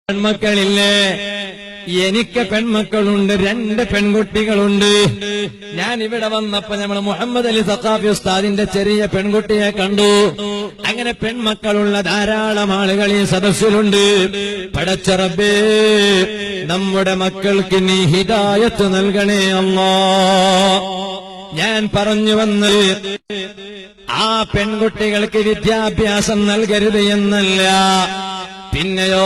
പെൺമക്കളില്ലേ? എനിക്ക് പെൺമക്കളുണ്ട്, 2 പെൺകുട്ടികളുണ്ട്. ഞാൻ ഇവിടെ വന്നപ്പോ നമ്മൾ മുഹമ്മദ് അലി സഖാഫി ഉസ്താദിന്റെ ചെറിയ പെൺകുട്ടിയെ കണ്ടു. അങ്ങനെ പെൺമക്കളുള്ള ധാരാളം ആളുകൾ ഈ സദസ്സിലുണ്ട്. പടച്ച റബ്ബേ, നമ്മുടെ മക്കൾക്ക് നീ ഹിദായത്ത് നൽകണേ അല്ലാഹ്. ഞാൻ പറഞ്ഞു വന്നത് ആ പെൺകുട്ടികൾക്ക് വിദ്യാഭ്യാസം നൽകരുത് എന്നല്ല, പിന്നെയോ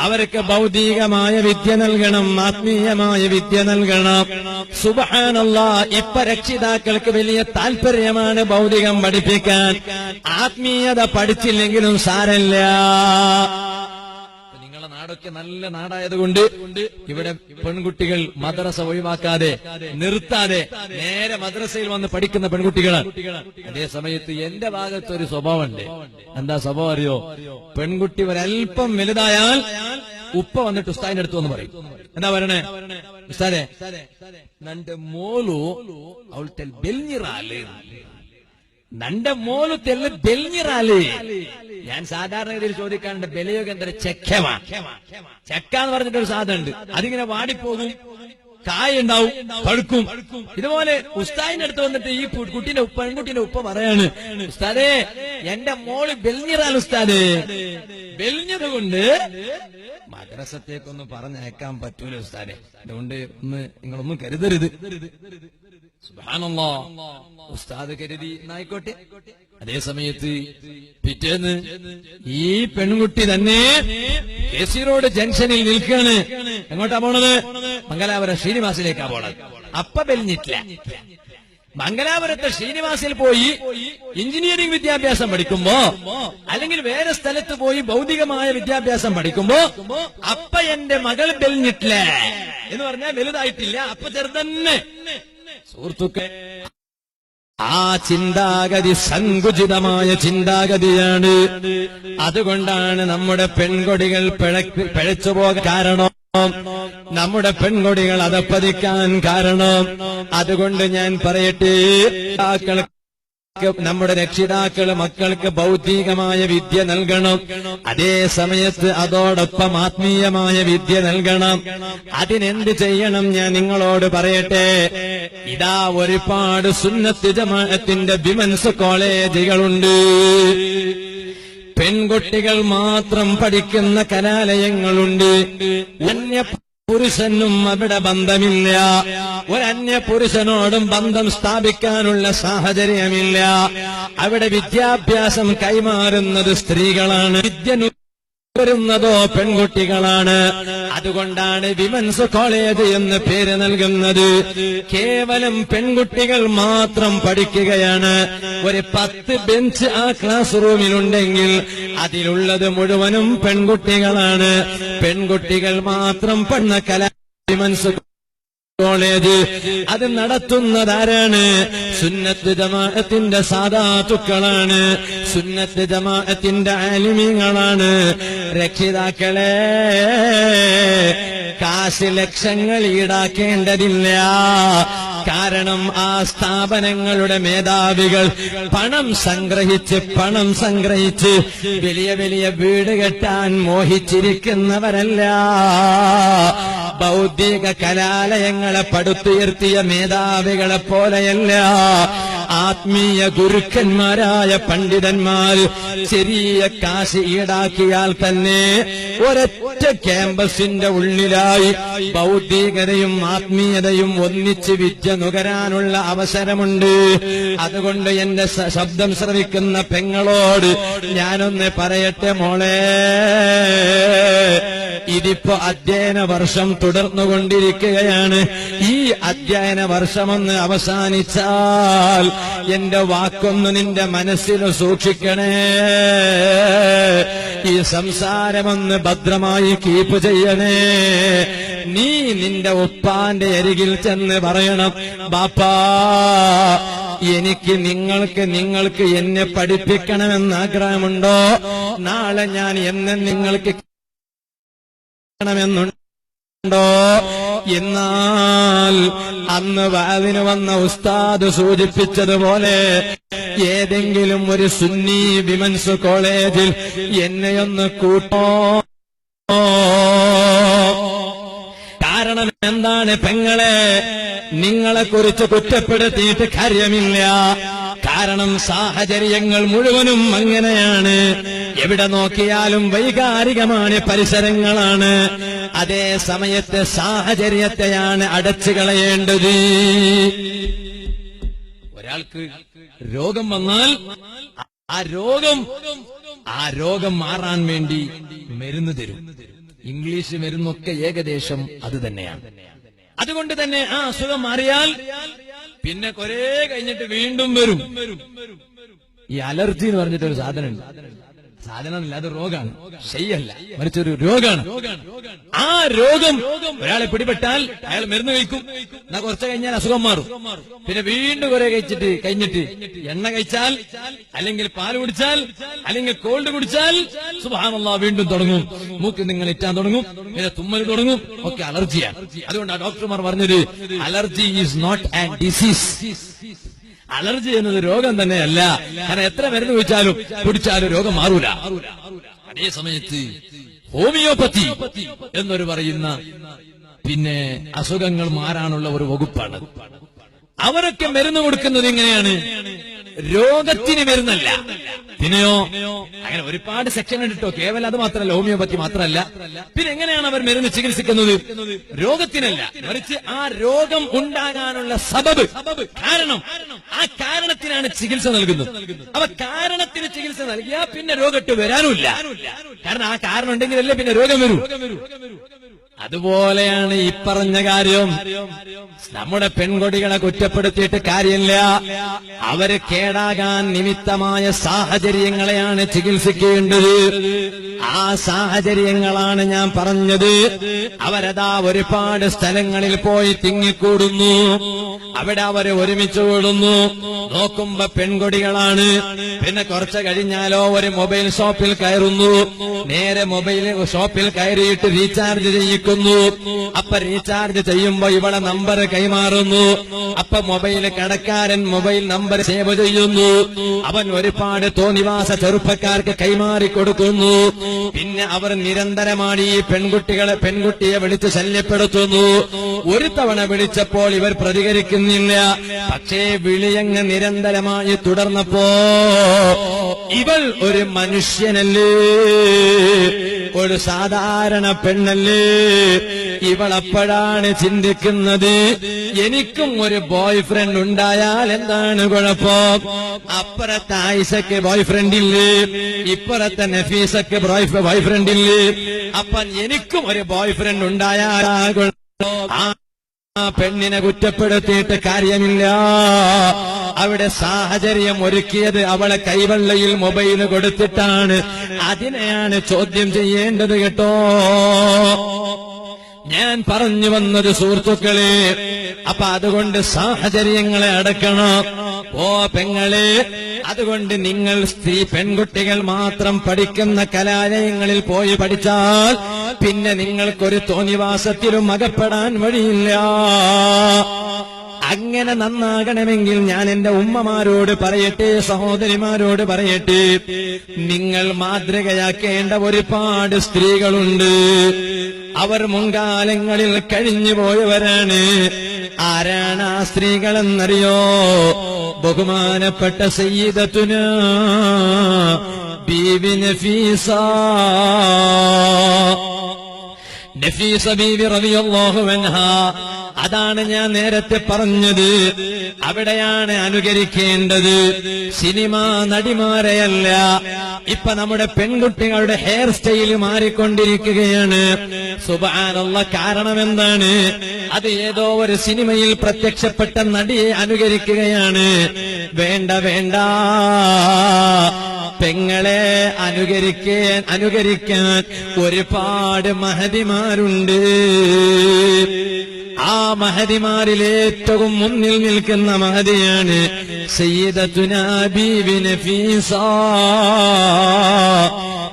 അവർക്ക് ഭൗതികമായ വിദ്യ നൽകണം, ആത്മീയമായ വിദ്യ നൽകണം. സുബ്ഹാനല്ലാഹ്, ഇപ്പൊ രക്ഷിതാക്കൾക്ക് വലിയ താല്പര്യമാണ് ഭൗതികം പഠിപ്പിക്കാൻ. ആത്മീയത പഠിച്ചില്ലെങ്കിലും സാരമില്ല. നിങ്ങളെ നാടൊക്കെ നല്ല നാടായതുകൊണ്ട് ഇവിടെ പെൺകുട്ടികൾ മദ്രസ ഒഴിവാക്കാതെ നിർത്താതെ നേരെ മദ്രസയിൽ വന്ന് പഠിക്കുന്ന പെൺകുട്ടികളാണ്. അതേ സമയത്ത് എന്റെ ഭാഗത്തൊരു സ്വഭാവമുണ്ട്. എന്താ സ്വഭാവം അറിയോ? പെൺകുട്ടി ഒരൽപ്പം വലുതായാൽ ഉപ്പ വന്നിട്ട് ഉസ്താദിന്റെ അടുത്ത് വന്ന് പറയും. എന്താ പറയണേ? ഉസ്താദേ, നന്റെ മോലു അവൾ തെൽ ബെൽഞ്ഞിറാല്, നന്റെ മോലു തെല്ല് ബെൽഞ്ഞിറാല്. ഞാൻ സാധാരണഗതിയിൽ ചോദിക്കാറുണ്ട്, ബലിയോഗ എന്താ? ചെക്കമാ. ചെക്ക എന്ന് പറഞ്ഞിട്ടൊരു സാധനം ഉണ്ട്, അതിങ്ങനെ വാടിപ്പോകും, കായുണ്ടാവും, പഴുക്കും. ഇതുപോലെ ഉസ്താദിന്റെ അടുത്ത് വന്നിട്ട് ഈ പെൺകുട്ടിന്റെ ഉപ്പ പറയാണ്, ഉസ്താദേ, എന്റെ മോള് ബെൽഞ്ഞിറാൽ ഉസ്താദേ, ബെൽഞ്ഞത് കൊണ്ട് മദ്രസത്തേക്കൊന്നും പറഞ്ഞയക്കാൻ പറ്റൂല ഉസ്താദേ, അതുകൊണ്ട് നിങ്ങളൊന്നും കരുതരുത്. സുബ്ഹാനല്ലാഹ്, ഉസ്താദ് കരുതി എന്നായിക്കോട്ടെ. അതേ സമയത്ത് പിറ്റേന്ന് ഈ പെൺകുട്ടി തന്നെ കെ.സി. റോഡ് ജംഗ്ഷനിൽ നിൽക്കാണ്. എങ്ങോട്ടാ പോണത്? മംഗലാപുരം ശ്രീനിവാസിലേക്കാ പോണത്. അപ്പ ബെൽഞ്ഞിട്ടില്ല. മംഗലാപുരത്തെ ശ്രീനിവാസിൽ പോയി എഞ്ചിനീയറിംഗ് വിദ്യാഭ്യാസം പഠിക്കുമ്പോ, അല്ലെങ്കിൽ വേറെ സ്ഥലത്ത് പോയി ഭൗതികമായ വിദ്യാഭ്യാസം പഠിക്കുമ്പോ, അപ്പ എന്റെ മകൾ ബെൽഞ്ഞിട്ടില്ല എന്ന് പറഞ്ഞാൽ വലുതായിട്ടില്ല, അപ്പ ചെറുതന്നെ. സുഹൃത്തുക്കളെ, ആ ചിന്താഗതി സങ്കുചിതമായ ചിന്താഗതിയാണ്. അതുകൊണ്ടാണ് നമ്മുടെ പെൺകൊടികൾ പിഴച്ചുപോകാൻ കാരണം, നമ്മുടെ പെൺകൊടികൾ അധപ്പതിക്കാൻ കാരണം. അതുകൊണ്ട് ഞാൻ പറയട്ടെ, നമ്മുടെ രക്ഷിതാക്കൾ മക്കൾക്ക് ഭൗതികമായ വിദ്യ നൽകണം, അതേ സമയത്ത് അതോടൊപ്പം ആത്മീയമായ വിദ്യ നൽകണം. അതിനെന്ത് ചെയ്യണം ഞാൻ നിങ്ങളോട് പറയട്ടെ. ഇതാ ഒരുപാട് സുന്നത്ത് ജമാഅത്തിന്റെ വിമൻസ് കോളേജുകളുണ്ട്. പെൺകുട്ടികൾ മാത്രം പഠിക്കുന്ന കലാലയങ്ങളുണ്ട്. പുരുഷനും അവിടെ ബന്ധമില്ല, ഒരന്യ പുരുഷനോടും ബന്ധം സ്ഥാപിക്കാനുള്ള സാഹചര്യമില്ല. അവിടെ വിദ്യാഭ്യാസം കൈമാറുന്നത് സ്ത്രീകളാണ്, വിദ്യ വരുന്നതോ പെൺകുട്ടികളാണ്. അതുകൊണ്ടാണ് വിമൻസ് കോളേജ് എന്ന് പേര് നൽകുന്നത്. കേവലം പെൺകുട്ടികൾ മാത്രം പഠിക്കുകയാണ്. ഒരു 10 ബെഞ്ച് ആ ക്ലാസ് റൂമിലുണ്ടെങ്കിൽ അതിലുള്ളത് മുഴുവനും പെൺകുട്ടികളാണ്. പെൺകുട്ടികൾ മാത്രം പഠന വിമൻസ് കോളേജ് അത് നടത്തുന്നതാരാണ്? സുന്നത്ത് ജമാഅത്തിന്റെ സാദാത്തുക്കളാണ്, സുന്നത്ത് ജമാഅത്തിന്റെ ആലിമീങ്ങളാണ്. രക്ഷിതാക്കളെ, കാശ് ലക്ഷങ്ങൾ ഈടാക്കേണ്ടതില്ല. കാരണം ആ സ്ഥാപനങ്ങളുടെ മേധാവികൾ പണം സംഗ്രഹിച്ച് വലിയ വലിയ വീട് കെട്ടാൻ മോഹിച്ചിരിക്കുന്നവരല്ല. ഭൗതിക കലാലയങ്ങളെ പടുത്തുയർത്തിയ മേധാവികളെ പോലെയല്ല. ആത്മീയ ഗുരുക്കന്മാരായ പണ്ഡിതന്മാർ ചെറിയ കാശ് ഈടാക്കിയാൽ തന്നെ ഒരൊറ്റ ക്യാമ്പസിന്റെ ഉള്ളിലായി ഭൗതികതയും ആത്മീയതയും ഒന്നിച്ച് വിദ്യ നുകരാനുള്ള അവസരമുണ്ട്. അതുകൊണ്ട് എന്റെ ശബ്ദം ശ്രവിക്കുന്ന പെങ്ങളോട് ഞാനൊന്ന് പറയട്ടെ, മോളെ, ഇതിപ്പോ അധ്യയന വർഷം തുടർന്നുകൊണ്ടിരിക്കുകയാണ്. ഈ അധ്യയന വർഷമൊന്ന് അവസാനിച്ചാൽ എന്റെ വാക്കൊന്ന് നിന്റെ മനസ്സിൽ സൂക്ഷിക്കണേ. ഈ സംസാരമൊന്ന് ഭദ്രമായി കീപ്പ് ചെയ്യണേ. നീ നിന്റെ ഉപ്പാന്റെ അരികിൽ ചെന്ന് പറയണം, ബാപ്പാ, എനിക്ക് നിങ്ങൾക്ക് എന്നെ പഠിപ്പിക്കണമെന്ന് ആഗ്രഹമുണ്ടോ? നാളെ ഞാൻ എന്നെ നിങ്ങൾക്ക് ണമെന്നുണ്ട് എന്നാൽ അന്ന് വാദിന് വന്ന ഉസ്താദ് സൂചിപ്പിച്ചതുപോലെ ഏതെങ്കിലും ഒരു സുന്നി വിമൻസ് കോളേജിൽ എന്നെയൊന്ന് കൂട്ടോ. കാരണം എന്താണ് പെങ്ങളെ, നിങ്ങളെക്കുറിച്ച് കുറ്റപ്പെടുത്തിയിട്ട് കാര്യമില്ല. കാരണം സാഹചര്യങ്ങൾ മുഴുവനും അങ്ങനെയാണ്. എവിടെ നോക്കിയാലും വൈകാരികമായ പരിസരങ്ങളാണ്. അതേ സമയത്ത് സാഹചര്യത്തെയാണ് അടച്ചു കളയേണ്ടത്. ഒരാൾക്ക് രോഗം വന്നാൽ ആ രോഗം മാറാൻ വേണ്ടി മരുന്ന് തരും. ഇംഗ്ലീഷ് മരുന്നൊക്കെ ഏകദേശം അത് തന്നെയാണ്. അതുകൊണ്ട് തന്നെ ആ അസുഖം മാറിയാൽ പിന്നെ കുറെ കഴിഞ്ഞിട്ട് വീണ്ടും വരും. ഈ അലർജി എന്ന് പറഞ്ഞിട്ടൊരു സാധനമുണ്ട്. സാധനമല്ല, അത് രോഗമാണ്, ശയ്യല്ല, മറിച്ചൊരു രോഗമാണ്. ആ രോഗം ഒരാളെ പിടിപെട്ടാൽ അയാൾ മരുന്ന് കഴിക്കും. എന്നാ കുറച്ച് കഴിഞ്ഞാൽ അസുഖം മാറും. പിന്നെ വീണ്ടും കുറെ കഴിഞ്ഞിട്ട് എണ്ണ കഴിച്ചാൽ, അല്ലെങ്കിൽ പാല് കുടിച്ചാൽ, അല്ലെങ്കിൽ കോൾഡ് കുടിച്ചാൽ സുബ്ഹാനല്ലാഹ് വീണ്ടും തുടങ്ങും. മൂക്ക് നിങ്ങൾ ഇറ്റാൻ തുടങ്ങും, പിന്നെ തുമ്മൽ തുടങ്ങും. ഒക്കെ അലർജിയാണ്. അതുകൊണ്ടാണ് ഡോക്ടർമാർ പറഞ്ഞത് allergy is not an disease. Allergy എന്നത് രോഗം തന്നെയല്ല. കാരണം എത്ര മരുന്ന് കുടിച്ചാലും രോഗം മാറൂല. അതേ സമയത്ത് ഹോമിയോപ്പതി എന്നൊരു പറയുന്ന പിന്നെ അസുഖങ്ങൾ മാറാനുള്ള ഒരു വകുപ്പാണ്. അവരൊക്കെ മരുന്ന് കൊടുക്കുന്നത് എങ്ങനെയാണ്? രോഗത്തിന് മരുന്നല്ല, പിന്നെയോ അങ്ങനെ ഒരുപാട് സെക്ഷൻ ഉണ്ടോ. കേവലം അത് മാത്രമല്ല, ഹോമിയോപ്പതി മാത്രമല്ല. പിന്നെ എങ്ങനെയാണ് അവർ മരുന്ന് ചികിത്സിക്കുന്നത്? രോഗത്തിനല്ല, മറിച്ച് ആ രോഗം ഉണ്ടാകാനുള്ള സബബ്, കാരണം, ആ കാരണത്തിനാണ് ചികിത്സ നൽകുന്നത്. അപ്പൊ കാരണത്തിന് ചികിത്സ നൽകിയാൽ പിന്നെ രോഗത്ത് വരാനുമില്ല. കാരണം ആ കാരണം ഉണ്ടെങ്കിലല്ലേ പിന്നെ രോഗം വരൂ. അതുപോലെയാണ് ഈ പറഞ്ഞ കാര്യം. നമ്മുടെ പെൺകൊടികളെ കുറ്റപ്പെടുത്തിയിട്ട് കാര്യമില്ല. അവര് കേടാകാൻ നിമിത്തമായ സാഹചര്യങ്ങളെയാണ് ചികിത്സിക്കേണ്ടത്. ആ സാഹചര്യങ്ങളാണ് ഞാൻ പറഞ്ഞത്. അവരതാ ഒരുപാട് സ്ഥലങ്ങളിൽ പോയി തിങ്ങിക്കൂടുന്നു. അവിടെ അവര് ഒരുമിച്ച് കൂടുന്നു. നോക്കുമ്പോ പെൺകൊടികളാണ്. പിന്നെ കുറച്ച് കഴിഞ്ഞാലോ ഒരു മൊബൈൽ ഷോപ്പിൽ കയറുന്നു. നേരെ മൊബൈൽ ഷോപ്പിൽ കയറിയിട്ട് റീചാർജ് ചെയ്യിക്കുന്നു. അപ്പൊ റീചാർജ് ചെയ്യുമ്പോ ഇവളെ നമ്പർ കൈമാറുന്നു. അപ്പൊ മൊബൈൽ കടക്കാരൻ മൊബൈൽ നമ്പർ സേവ് ചെയ്യുന്നു. അവൻ ഒരുപാട് തോന്നിവാസ ചെറുപ്പക്കാർക്ക് കൈമാറി കൊടുക്കുന്നു. പിന്നെ അവർ നിരന്തരമാണ് ഈ പെൺകുട്ടിയെ വിളിച്ച് ശല്യപ്പെടുത്തുന്നു. ഒരു തവണ വിളിച്ചപ്പോൾ ഇവർ പ്രതികരിക്കുന്നില്ല. പക്ഷേ വിളിയങ്ങ് നിരന്തരമായി തുടർന്നപ്പോ ഇവൾ ഒരു മനുഷ്യനല്ലേ, ഒരു സാധാരണ പെണ്ണല്ലേ. ഇവളപ്പോഴാണ് ചിന്തിക്കുന്നത്, എനിക്കും ഒരു ബോയ് ഫ്രണ്ട് ഉണ്ടായാൽ എന്താണ് കുഴപ്പം? അപ്പുറത്തെ ആയിഷയ്ക്ക് ബോയ് ഫ്രണ്ട് ഇല്ലേ, ഇപ്പുറത്തെ നഫീസയ്ക്ക് ബോയ് ഫ്രണ്ട് ഇല്ലേ. അപ്പൊ എനിക്കും ഒരു ബോയ് ഫ്രണ്ട് ഉണ്ടായാൽ ആ പെണ്ണിനെ കുറ്റപ്പെടുത്തിയിട്ട് കാര്യമില്ല. അവിടെ സാഹചര്യം ഒരുക്കിയത് അവളെ കൈവെള്ളയിൽ മൊബൈൽ കൊടുത്തിട്ടാണ്. അതിനെയാണ് ചോദ്യം ചെയ്യേണ്ടത് കേട്ടോ. ഞാൻ പറഞ്ഞു വന്നത് സുഹൃത്തുക്കളെ, അപ്പൊ അതുകൊണ്ട് സാഹചര്യങ്ങളെ അടക്കണം. ഓ പെങ്ങളെ, അതുകൊണ്ട് നിങ്ങൾ പെൺകുട്ടികൾ മാത്രം പഠിക്കുന്ന കലാലയങ്ങളിൽ പോയി പഠിച്ചാൽ പിന്നെ നിങ്ങൾക്കൊരു തോന്നിവാസത്തിലും അകപ്പെടാൻ വഴിയില്ല. അങ്ങനെ നന്നാകണമെങ്കിൽ ഞാൻ എന്റെ ഉമ്മമാരോട് പറയട്ടെ, സഹോദരിമാരോട് പറയട്ടെ, നിങ്ങൾ മാതൃകയാക്കേണ്ട ഒരുപാട് സ്ത്രീകളുണ്ട്. അവർ മുൻകാലങ്ങളിൽ കഴിഞ്ഞുപോയവരാണ്. ആരാണ് ആ സ്ത്രീകളെന്നറിയോ? ബഹുമാനപ്പെട്ട സയ്യിദത്തുനാ ബീവി നഫീസ ബീവി റളിയല്ലാഹു അൻഹാ. അതാണ് ഞാൻ നേരത്തെ പറഞ്ഞത്. അവിടെയാണ് അനുകരിക്കേണ്ടത്, സിനിമാ നടിമാരെയല്ല. ഇപ്പൊ നമ്മുടെ പെൺകുട്ടികളുടെ ഹെയർ സ്റ്റൈൽ മാറിക്കൊണ്ടിരിക്കുകയാണ്. സുബ്ഹാനല്ലാഹ്. കാരണം എന്താണ്? അത് ഏതോ ഒരു സിനിമയിൽ പ്രത്യക്ഷപ്പെട്ട നടിയെ അനുകരിക്കുകയാണ്. വേണ്ട വേണ്ട, പെങ്ങളെ അനുകരിക്കാൻ ഒരുപാട് മഹതിമാരുണ്ട്. ആ മഹദിമാരിൽ ഏറ്റവും മുന്നിൽ നിൽക്കുന്ന മഹദിയാണ് സയ്യിദത്തുനാ ബീവി നഫീസ.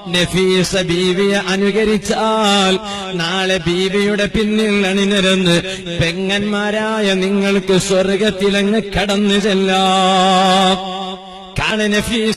നഫീസ ബീവിയെ അനുകരിച്ചാൽ നാളെ ബീവിയുടെ പിന്നിൽ അണിനിരന്ന് പെങ്ങന്മാരായ നിങ്ങൾക്ക് സ്വർഗത്തിലങ്ങ് കടന്നു ചെല്ലാം. കാരണം നഫീസ്